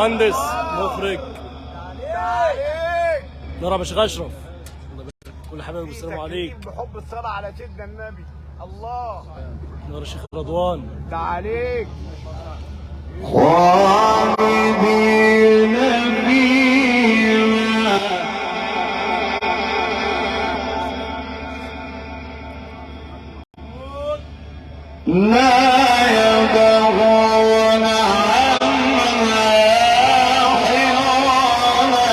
مهندس مخرج نرى مش اشرف. كل حبايبي السلام عليك. بحب الصلاة على سيدنا النبي. الله نور الشيخ رضوان تعاليك خالدين فيها لا يبغون عنها حولا.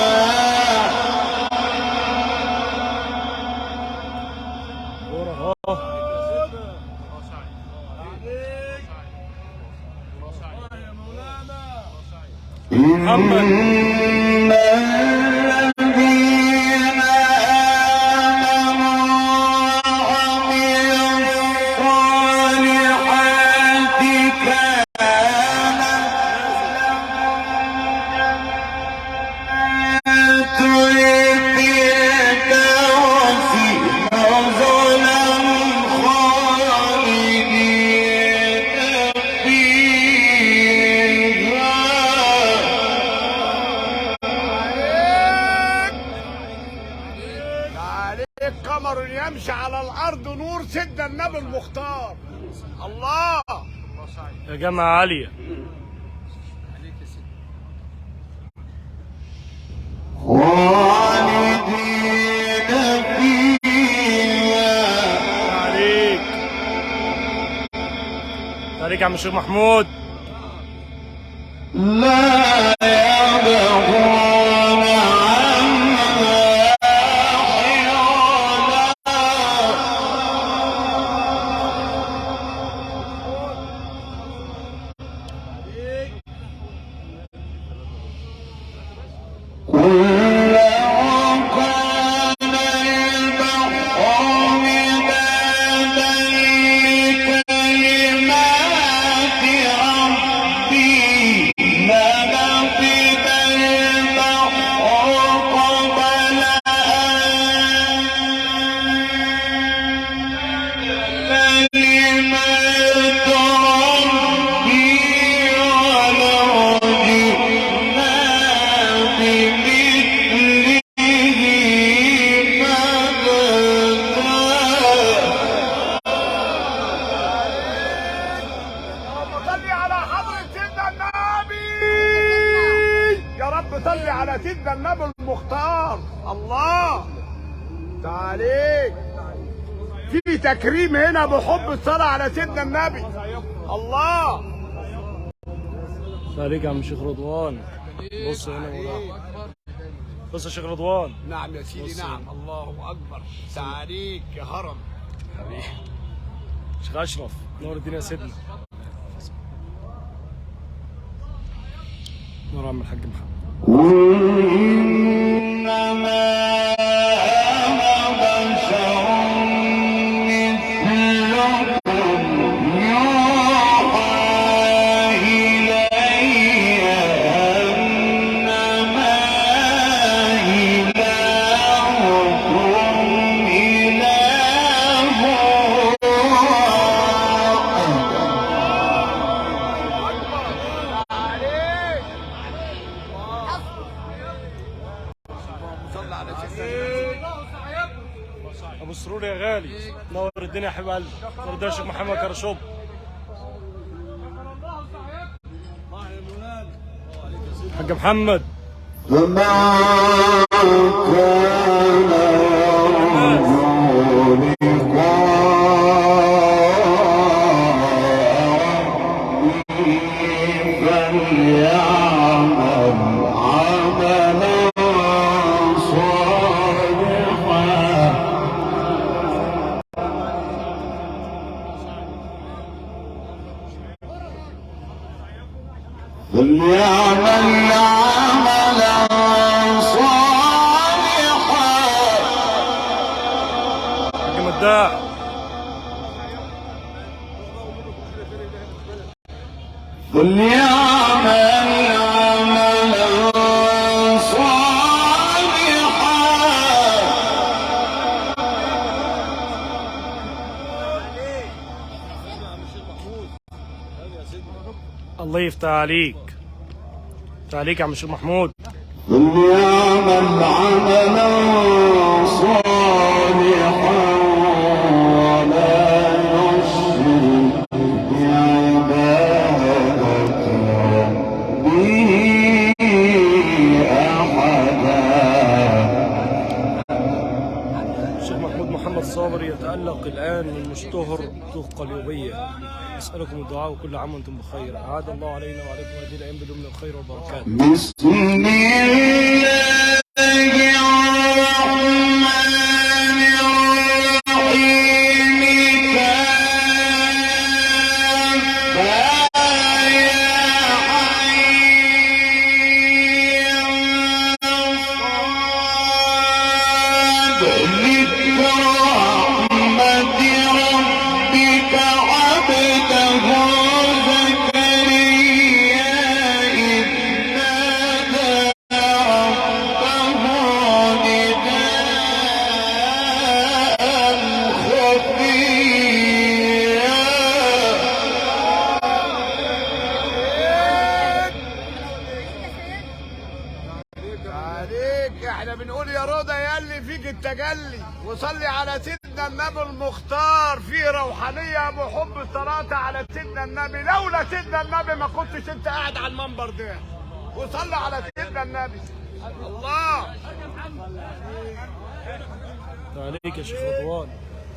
محمد إن الذين آمنوا وعملوا الصالحات كانت لهم الفردوس نزلا خالدين فيها. تعاليك قمر يمشي على الأرض نور سيدنا النبي المختار. الله يا جامعة عالية. خالدين فيها عليك عليك يا عم الشيخ محمود. لا يبغون عنها حولا. كل وكان البحر مدادا لكلمات ربي لنفد البحر قبل أن كلمات ربي ولو جئنا بمثله صلي على حضرة سيدنا النبي. يا رب صلي على سيدنا النبي المختار. الله تعاليك في تكريم هنا بحب الصلاة على سيدنا النبي. الله عليك يا عم الشيخ رضوان. بص هنا وراء. بص يا شيخ رضوان. نعم يا سيدي نعم. الله أكبر. تعاليك يا هرم حبيبي شيخ اشرف نور الدنيا يا سيدنا. نور عم الحاج محمد. إنما أنا بشر مثلكم يوحى إلي أنما إلهكم إله عليك. صلى على سيدنا النبي. ابو السرور يا غالي نور الدنيا يا حبيب قلبي. نور الدنيا يا شيخ محمد كرشوب. حاج محمد فما كان يرجو لقاء فليعمل عملا صالحا. فليعمل عملا صالحا. حاج مداح. فليعمل عملا صالحا. الله يفتح عليك. عليك يا عم الشيخ محمود. فليعمل عملا صالحا ولا يشرك بعبادة ربه أحدا. الشيخ محمود محمد صابر يتألق الآن من مشتهر طوق قليوبية. أسألكم الدعاء وكل عام وأنتم بخير. أعاد الله علينا وعليكم هذه الأيام بدون الخير والبركات. بسم الله الرحمن الرحيم. كافها يا عين صاد. ذكر رحمة ربك عبده زكريا إذ نادى ربه نداء خفيا. عليك احنا بنقول يا رضا يا اللي فيك التجلي، وصلي على سيدنا النبي المختار فيه روحانيه بحب الصلاه على سيدنا النبي. لولا سيدنا النبي ما كنتش انت قاعد على المنبر ده. وصلي على سيدنا النبي. الله عليك يا شيخ رضوان.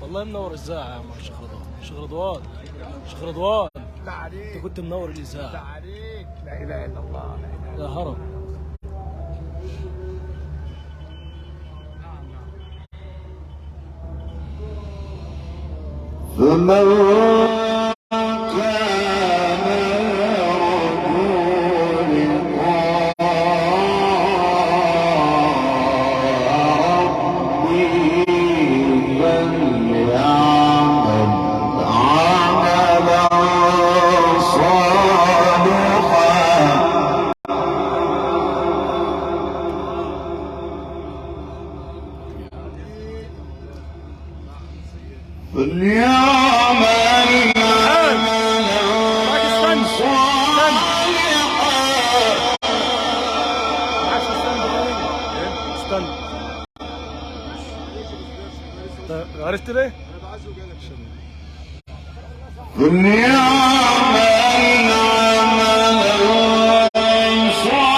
والله منور الإذاعة يا عم الشيخ رضوان. شيخ رضوان، شيخ رضوان، لا عليك، أنت كنت منور لا الإذاعة. عليك، لا اله الا الله، لا اله. يا هرم. فمن كان يرجو لقاء ربه فليعمل عملا صالحا. فليعمل عملا صالحا. استنى. عرفت ليه؟ فليعمل عملا صالحا.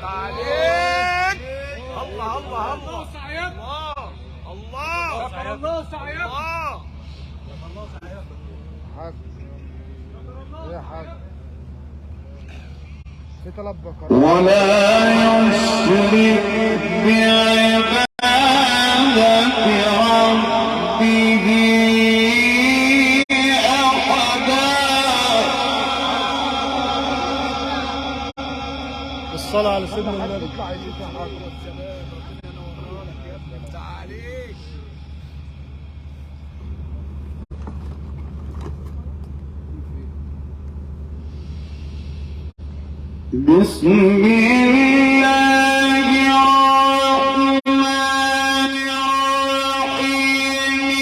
عليك. الله الله الله الله الله الله حاج يا حاج في طلب بكره ولا يشرك بعبادة ربه أحدا. الصلاة على سيدنا النبي. تطلع يجيك يا حاج والسلام. ربنا ينورها لك يا ابني. عليك. بسم الله الرحمن الرحيم.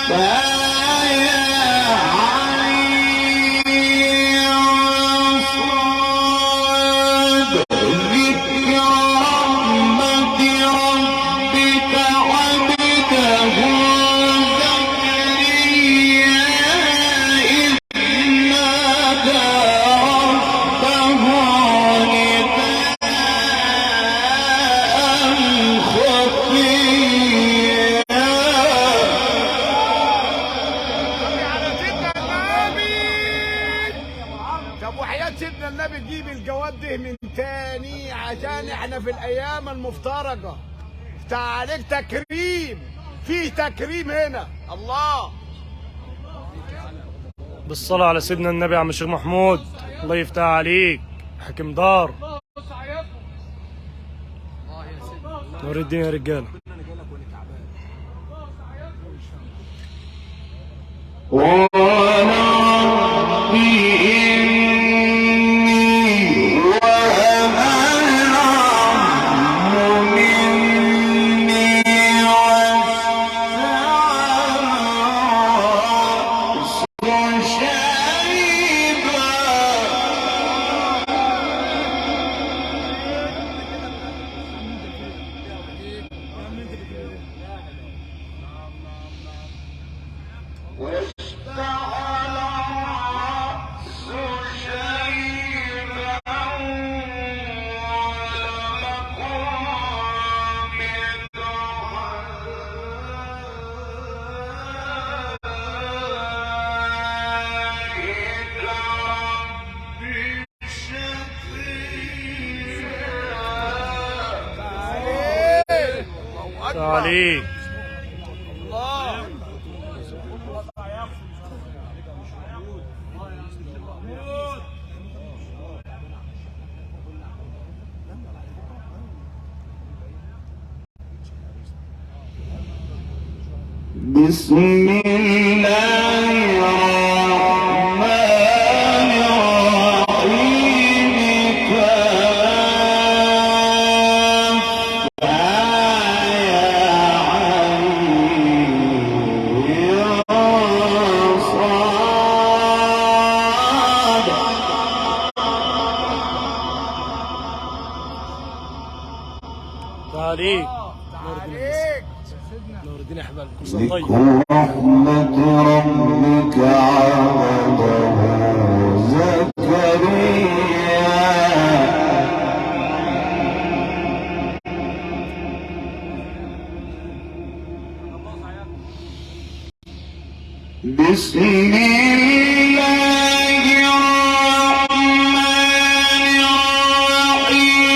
كافها يا عين صاد. ذكر رحمة ربك عبده زكريا إذ نادى ربه نداء خفيا. على سيدنا النبي. طب وحياة سيدنا النبي جيب الجواب ده من تاني عشان احنا في الايام المفترجة. عليك تكريم، في تكريم هنا. الله بالصلاة على سيدنا النبي يا عم الشيخ محمود. الله يفتح عليك حكم دار. نور الدين يا رجاله. قال ربي إني وهب العظم مني واستعصت شيبا. واشتعل رأس شيبا ولم أكن بدعائك ربي شقيا. عليك. بسم الله الرحمن الرحيم. كافها يا عين صاد. عليك. نور الدين يا حبايبي. كل سنه طيب. ذكر رحمة ربك عبده زكريا. بسم الله الرحمن الرحيم.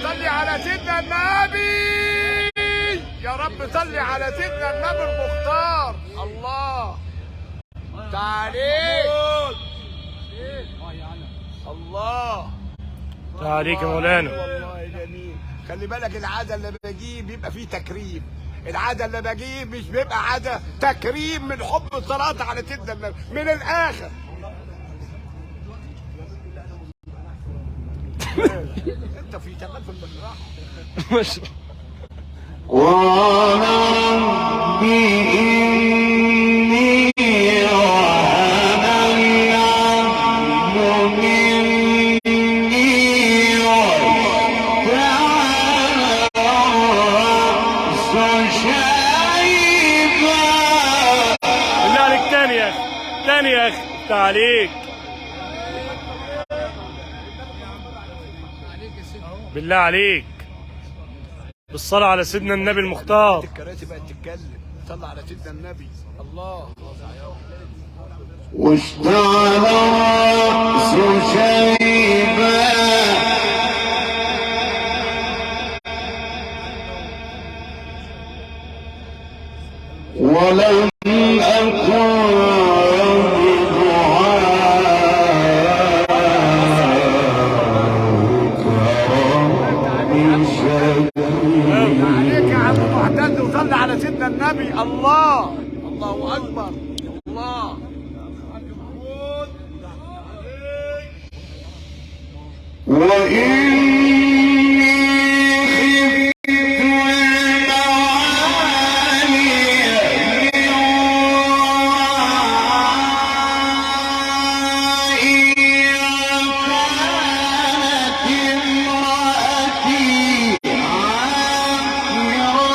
صلي على سيدنا النبي. يا رب صلي على سيدنا النبي المختار. الله تعاليك. الله عليك يا مولانا. والله جميل. خلي بالك العاده اللي بجيب بيبقى فيه تكريم. العاده اللي بجيب مش بيبقى عاده تكريم من حب الصلاه على سيدنا النبي من الاخر. انت في شغال في المزرعه. ماشي. قال ربي إني وهب العظم مني واستعان الرأس شيبا. بالله عليك تاني يا اخي. تاني يا اخي. عليك. بالله عليك بالصلاة على سيدنا النبي المختار. الكراسي بقت تتكلم. صلى على سيدنا النبي. الله واشتعل رأس شيبا ولم أكن عليك يا عم معتز. وصلي على سيدنا النبي. الله الله اكبر. الله وإني خفت الموالي من ورائي وكانت امرأتي عاقرا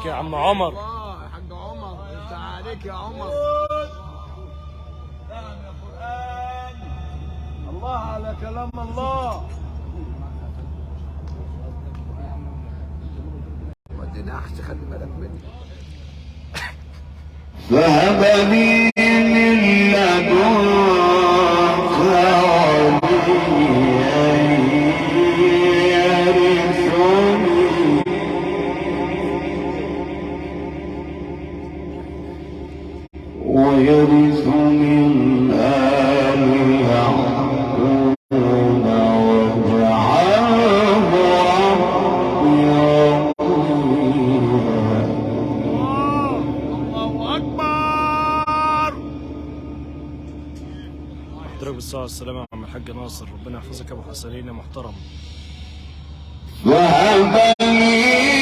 يا عم عمر. الله يا حاج عمر، انت عليك يا عمر. الله على كلام الله. ما تنحش، خلي بالك مني. فهب لي من لدنك وليا يرثني ويرث من آل يعقوب واجعله ربي رضيا. الله اكبر. حضرتك بالصحة والسلامة يا عم الحاج ناصر، ربنا يحفظك يا ابو حسنين يا محترم. وهب لي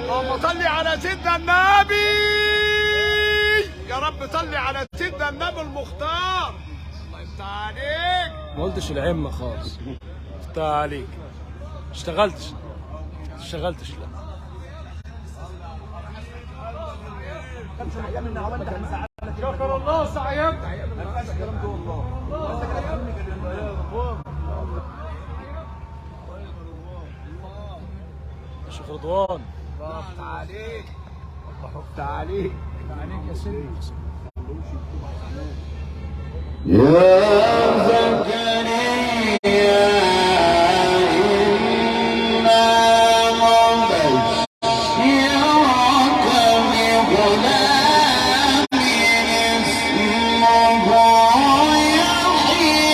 اللهم صل على سيدنا النبي. يا رب صل على سيدنا النبي المختار. الله يفتح عليك. ما قلتش العمة خالص. افتح عليك. اشتغلتش لا. شكر الله سعيك. شيخ رضوان. الله يفتح عليك. الله يفتح عليك. يا سيدي. يا زكريا إنا نبشرك بغلام اسمه يحيى.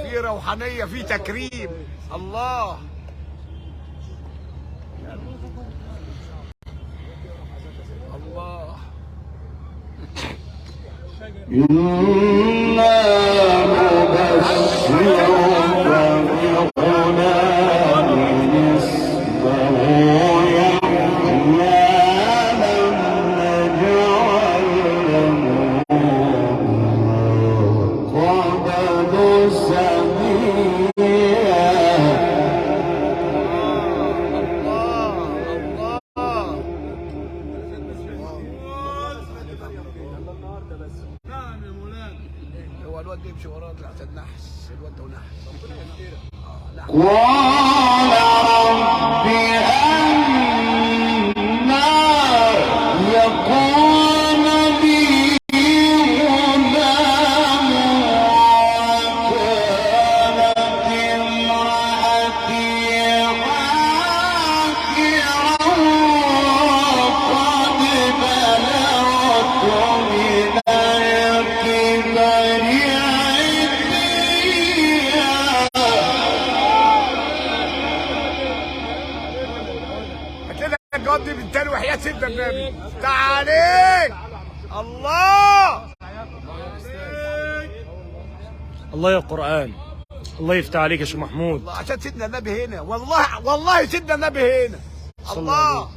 في روحانية، في تكريم. الله. الله. إنا نبشرك بغلام اسمه يحيى لم نجعل له قبل سميا. هو الواد يمشي وراه عشان نحس. الواد ده نحس. قال رب أنى يكون لي غلام وكانت امرأتي عاقرا وقد بلغت من الكبر كده الجواب دي بالتالي وحياة سيدنا النبي. تعاليك. الله. الله يا قرآن. الله يفتح عليك يا شيخ محمود. الله عشان سيدنا النبي هنا. والله سيدنا النبي هنا. الله.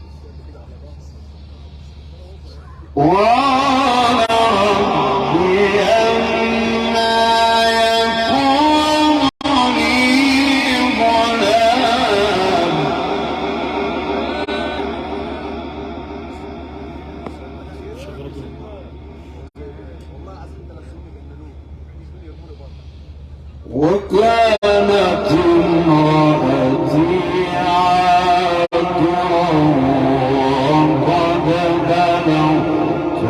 قال رب أنى يكون لي غلام شيخ رضوان. وكانت امرأتي عاقرا وقد بلغت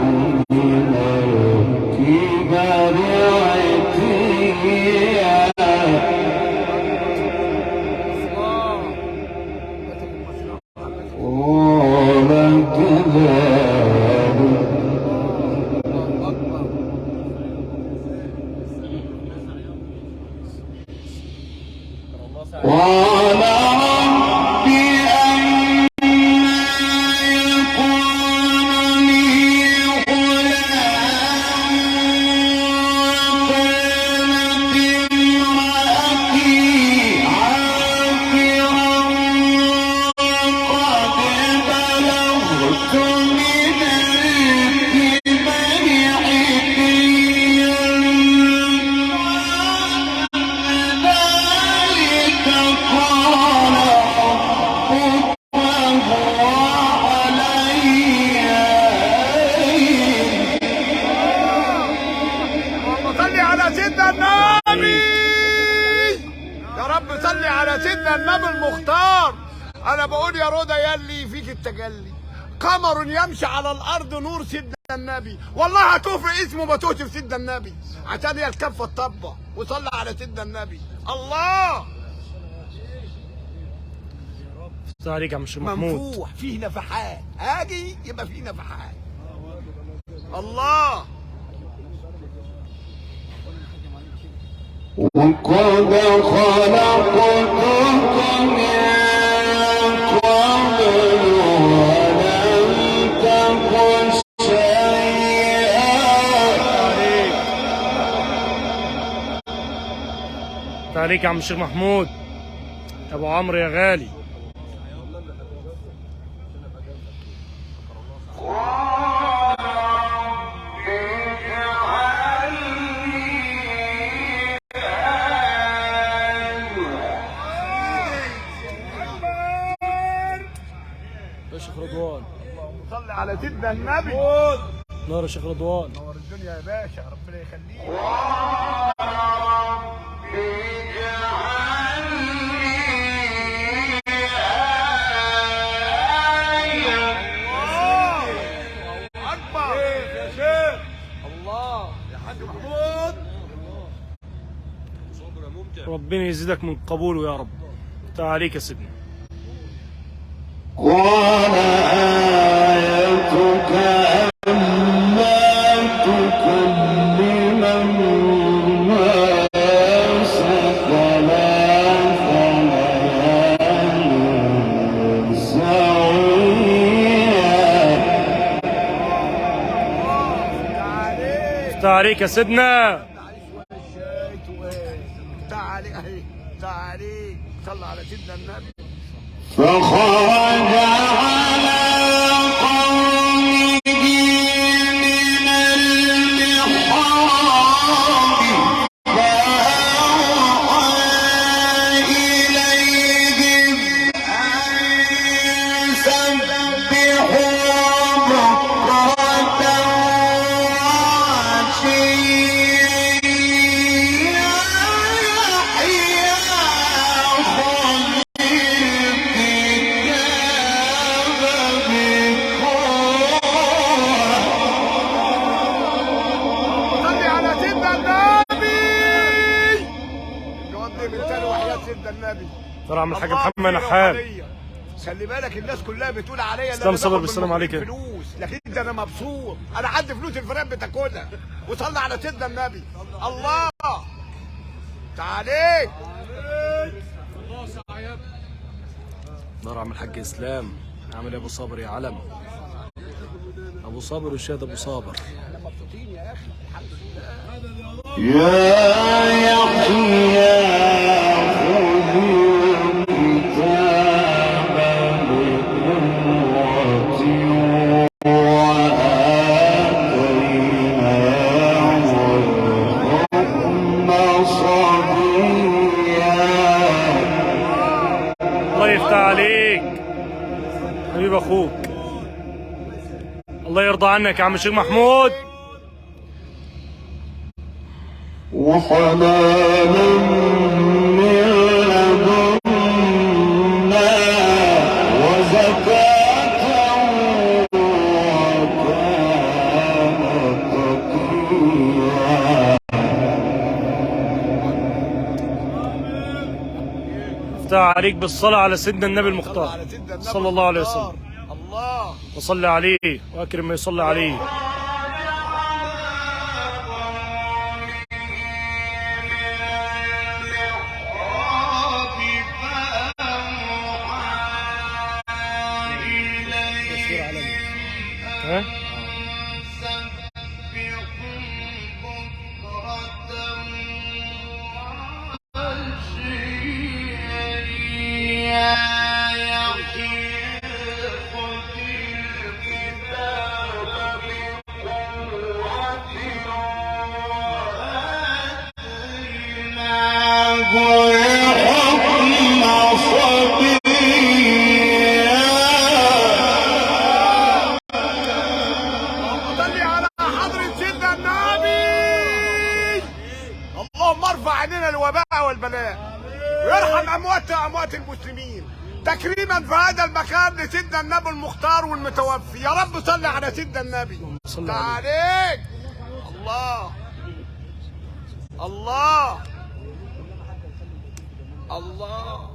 انا بقول يا رضا يلي فيك التجلي، قمر يمشي على الارض نور سيدنا النبي، والله هتوفي اسمه ما توفي في سيدنا النبي عشان هي الكفه الطبه، وصلى على سيدنا النبي. الله افتح عليك يا عم الشيخ محمود. منفوح فيه نفحات، هاجي يبقى فيه نفحات. الله وقد خلقتك من قبل ولم تكن شيئا. افتح عليك يا عم الشيخ محمود ابو عمرو يا غالي. يا شيخ رضوان صل على سيدنا النبي. نور يا شيخ رضوان. نور الدنيا يا باشا، ربنا يخليك. اكبر يا شيخ. الله يا حاج محمود. ربنا يزيدك من قبوله يا رب. افتح عليك يا سيدنا. قال آيتك ألا تكلم الناس ثلاث ليال سويا. افتح عليك يا سيدنا. تعالي اهي، تعالي صلى على سيدنا النبي. فخرج على قومه من المحراب فأوحى إليهم أن سبحوا بكرة وعشيا. يحيى صلي على سيدنا النبي. نودي من تاني وحياة سيدنا النبي. ترى عم الحاج الله محمد خير نحال. وخير. خلي بالك الناس كلها بتقول عليا ان اسلام انا صبر باخد بالسلام من عليك. فلوس، لكن ده انا مبسوط، انا عندي فلوس الفئران بتاكلها. وصلي على سيدنا النبي. الله تعالي. نور عم الحاج اسلام. عامل ايه ابو صابر يا علم؟ ابو صابر والشهد ابو صابر. يا يحيى خذ الكتاب بقوة وآتيناه الحكم صبيا. الله يفتح عليك حبيب اخوك. الله يرضى عنك يا عم الشيخ محمود. وحنانا من لدنا وزكاة وكان تقيا. افتح عليك بالصلاة على سيدنا النبي المختار على سيدنا النبي صلى الله عليه المختار. وسلم. الله وصلي عليه واكرم ما يصلي عليه. ها؟ صلي على حضرة سيدنا النبي. اللهم ارفع عننا الوباء والبلاء، ويرحم اموات المسلمين. تكريما في هذا المكان لسيدنا النبي المختار والمتوفي. يا رب صل على سيدنا النبي. صل عليك. الله الله الله.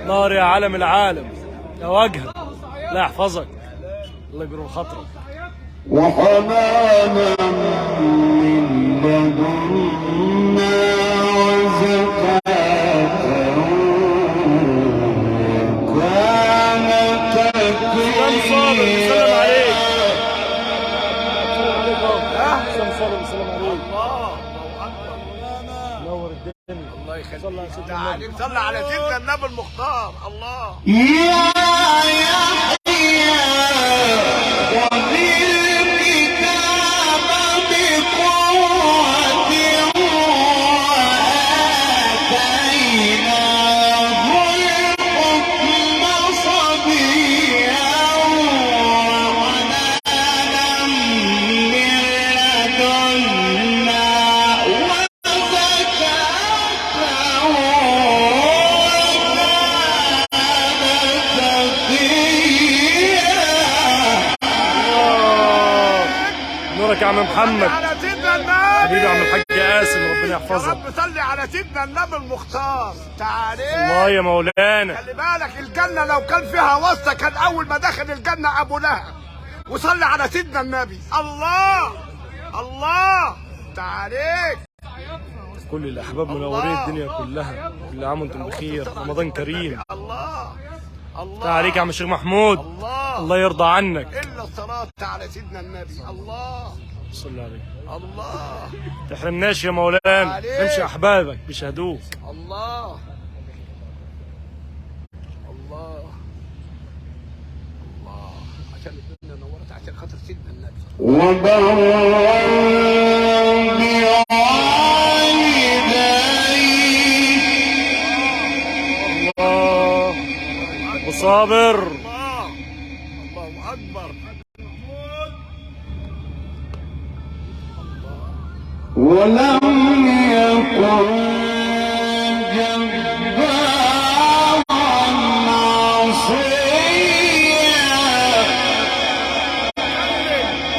نار يا علم العالم يا وجهك، لا يحفظك، الله يجبر خاطرك. وحنانا من لدنا وزكاة وكان تقيا. سلام سلام عليك. سلام صابر سلام عليك. نور الدنيا. الله يخليك. صل على سيدنا النبي المختار. الله يا نورك يا عم محمد. على سيدنا النبي حبيبي يا عم الحاج قاسم، ربنا يا يحفظك. رب صل على سيدنا النبي المختار. تعالى الله يا مولانا. خلي بالك الجنة لو كان فيها واسطة كان أول ما دخل الجنة أبو لهب. وصلي على سيدنا النبي. الله الله. تعاليك كل الاحباب منورين الدنيا كلها، كل عام وانتم بخير، رمضان كريم. الله الله. تعاليك يا عم الشيخ محمود، الله الله يرضى عنك. إلا الصلاة على سيدنا النبي. الله صلى عليه. الله. تحرمناش يا مولانا، عليك. امشي احبابك بيشهدوك. الله الله الله. عشان الدنيا نورت عشان خاطر سيدنا النبي. وبرا الله وصابر. الله الله أكبر. ولم يكن جبارا عصيا.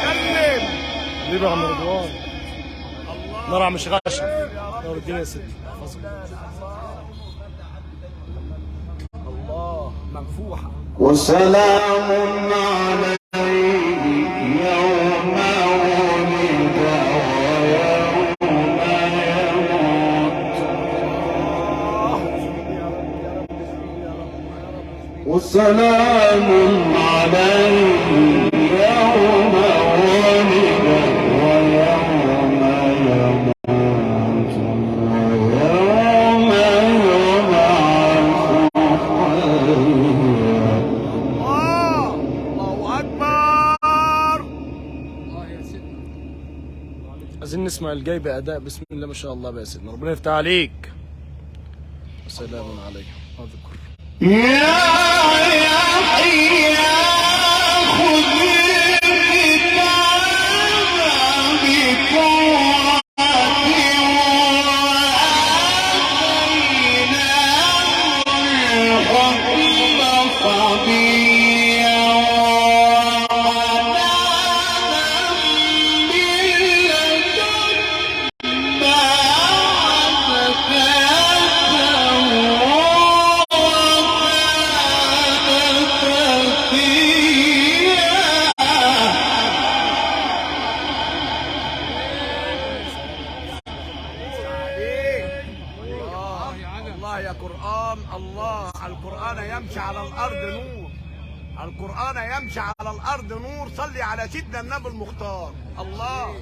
كلم حبيبي يا عم رضوان. الله. نور عم الشيخ اشرف، نور الدنيا يا سيدي. الله منفوحة. وسلام عليه يوم ولد ويوم يموت. وسلام عليه يوم ولد ويوم يموت ويوم يبعث حيا. الله أكبر. الله يا سيدنا. عايزين نسمع الجاي بأداء بسم الله ما شاء الله بقى يا سيدنا، ربنا يفتح عليك. وسلام عليكم. اذكر يا يحيى خذ الكتاب بقوة وآتيناه الحكم صبيا وحنانا من لدنا الله يا قرآن. الله القرآن يمشي على الأرض نور. القرآن يمشي على الأرض نور. صلي على سيدنا النبي المختار. الله